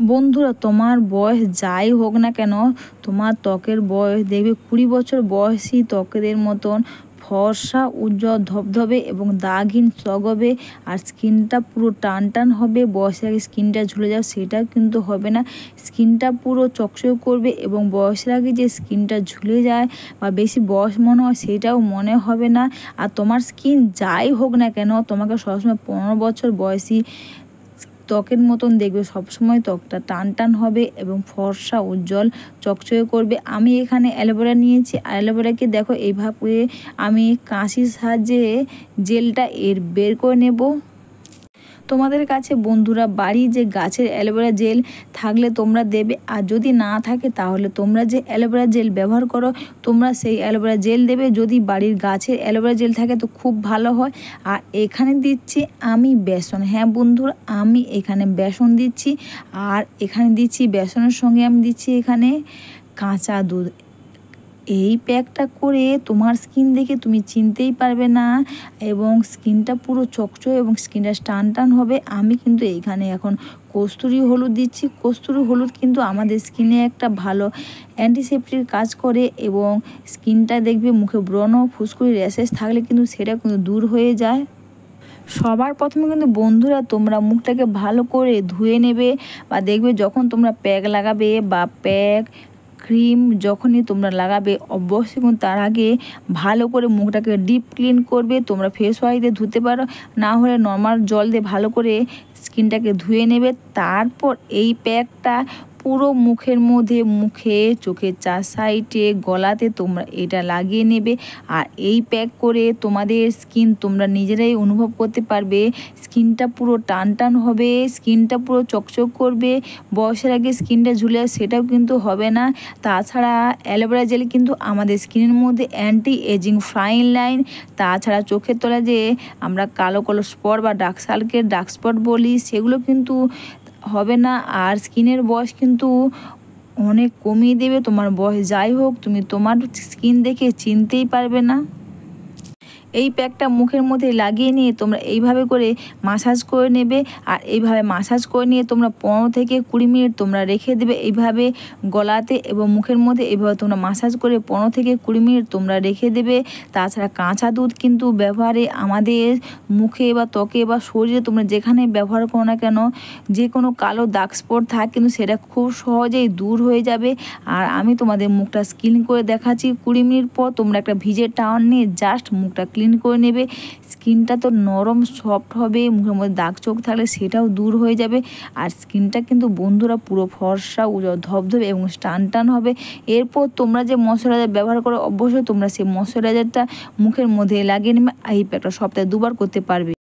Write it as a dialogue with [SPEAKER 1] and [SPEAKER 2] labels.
[SPEAKER 1] বন্ধুরা, তোমার বয়স যাই হোক না কেন, তোমার ত্বকের বয়স দেখবে 20 বছর বয়সী ত্বকের মতন ফর্সা, উজ্জ্বল, ধবধবে এবং দাগহীন হবে। আর স্কিনটা পুরো টান টান হবে। বয়সের আগে স্কিনটা ঝুলে যাও সেটাও কিন্তু হবে না। স্কিনটা পুরো চকচক করবে এবং বয়সের আগে যে স্কিনটা ঝুলে যায় বা বেশি বয়স মনে হয় সেটাও মনে হবে না। আর তোমার স্কিন যাই হোক না কেন, তোমাকে সবসময় 15 বছর বয়সী ত্বকের মতন দেখবে। সবসময় ত্বকটা টান টান হবে এবং ফর্সা, উজ্জ্বল, চকচকে করবে। আমি এখানে অ্যালোভেরা নিয়েছি। অ্যালোভেরাকে দেখো এইভাবে আমি কাঁচির সাহায্যে জেলটা বের করে নেব। তোমাদের কাছে বন্ধুরা বাড়ির যে গাছের অ্যালোভেরা জেল থাকলে তোমরা দেবে, আর যদি না থাকে তাহলে তোমরা যে অ্যালোভেরা জেল ব্যবহার করো তোমরা সেই অ্যালোভেরা জেল দেবে। যদি বাড়ির গাছের অ্যালোভেরা জেল থাকে তো খুব ভালো হয়। আর এখানে দিচ্ছি আমি বেসন। হ্যাঁ বন্ধুরা, আমি এখানে বেসন দিচ্ছি। আর এখানে দিচ্ছি বেসনের সঙ্গে আমি দিচ্ছি এখানে কাঁচা দুধ। এই প্যাকটা করে তোমার স্কিন দেখে তুমি চিনতেই পারবে না এবং স্কিনটা পুরো চকচকে এবং স্কিনটা টান টান হবে। আমি কিন্তু এইখানে এখন কস্তুরি হলুদ দিচ্ছি। কস্তুরি হলুদ কিন্তু আমাদের স্কিনে একটা ভালো অ্যান্টিসেপ্টিক কাজ করে এবং স্কিনটা দেখবে মুখে ব্রণ, ফুসকুড়ি, র্যাশেস থাকলে কিন্তু সেটা কিন্তু দূর হয়ে যায়। সবার প্রথমে কিন্তু বন্ধুরা তোমরা মুখটাকে ভালো করে ধুয়ে নেবে বা দেখবে যখন তোমরা প্যাক লাগাবে বা প্যাক ক্রিম যখনই তোমরা লাগাবে অবশ্যই কিন্তু তার আগে ভালো করে মুখটাকে ডিপ ক্লিন করবে। তোমরা ফেস ওয়াশ দিয়ে ধুতে পারো, না হলে নর্মাল জল দিয়ে ভালো করে স্কিনটাকে ধুয়ে নেবে। তারপর এই প্যাকটা পুরো মুখের মধ্যে, মুখে, চোখের 4 সাইডে, গলাতে তোমরা এটা লাগিয়ে নেবে। আর এই প্যাক করে তোমাদের স্কিন তোমরা নিজেরাই অনুভব করতে পারবে স্কিনটা পুরো টান টান হবে, স্কিনটা পুরো চকচক করবে। বয়সের আগে স্কিনটা ঝুলে সেটাও কিন্তু হবে না। তাছাড়া অ্যালোভেরা জেল কিন্তু আমাদের স্কিনের মধ্যে অ্যান্টি এজিং ফাইন লাইন, তাছাড়া চোখের তলায় যে আমরা কালো কালো স্পট বা ডার্ক সার্কেল, ডার্ক স্পট বলি সেগুলো কিন্তু হবে না। আর স্কিনের বয়স কিন্তু অনেক কমিয়ে দেবে। তোমার বয়স যাই হোক তুমি তোমার স্কিন দেখে চিনতেই পারবে না। এই প্যাকটা মুখের মধ্যে লাগিয়ে নিয়ে তোমরা এইভাবে করে মাসাজ করে নেবে। আর এইভাবে মাসাজ করে নিয়ে তোমরা 15 থেকে 20 মিনিট তোমরা রেখে দেবে এইভাবে গলাতে এবং মুখের মধ্যে। এইভাবে তোমরা মাসাজ করে 15 থেকে 20 মিনিট তোমরা রেখে দেবে। তাছাড়া কাঁচা দুধ কিন্তু ব্যবহারে আমাদের মুখে বা ত্বকে বা শরীরে তোমরা যেখানে ব্যবহার করো না কেন, যে কোনো কালো দাগ স্পট থাকে কিন্তু সেটা খুব সহজেই দূর হয়ে যাবে। আর আমি তোমাদের মুখটা ক্লিন করে দেখাচ্ছি। 20 মিনিট পর তোমরা একটা ভিজে টাওয়াল নিয়ে জাস্ট মুখটা ক্লিন করে নেবে। স্কিনটা তো নরম সফট হবে, মুখের মধ্যে দাগ চোখ থাকলে সেটাও দূর হয়ে যাবে। আর স্কিনটা কিন্তু বন্ধুরা পুরো ফর্সা, উজ্জ্বল, ধবধবে এবং টান টান হবে। এরপর তোমরা যে ময়শ্চারাইজার ব্যবহার করো অবশ্যই তোমরা সেই ময়শ্চারাইজারটা মুখের মধ্যে লাগিয়ে নেবে। এই প্যাকটা সপ্তাহে 2 বার করতে পারবে।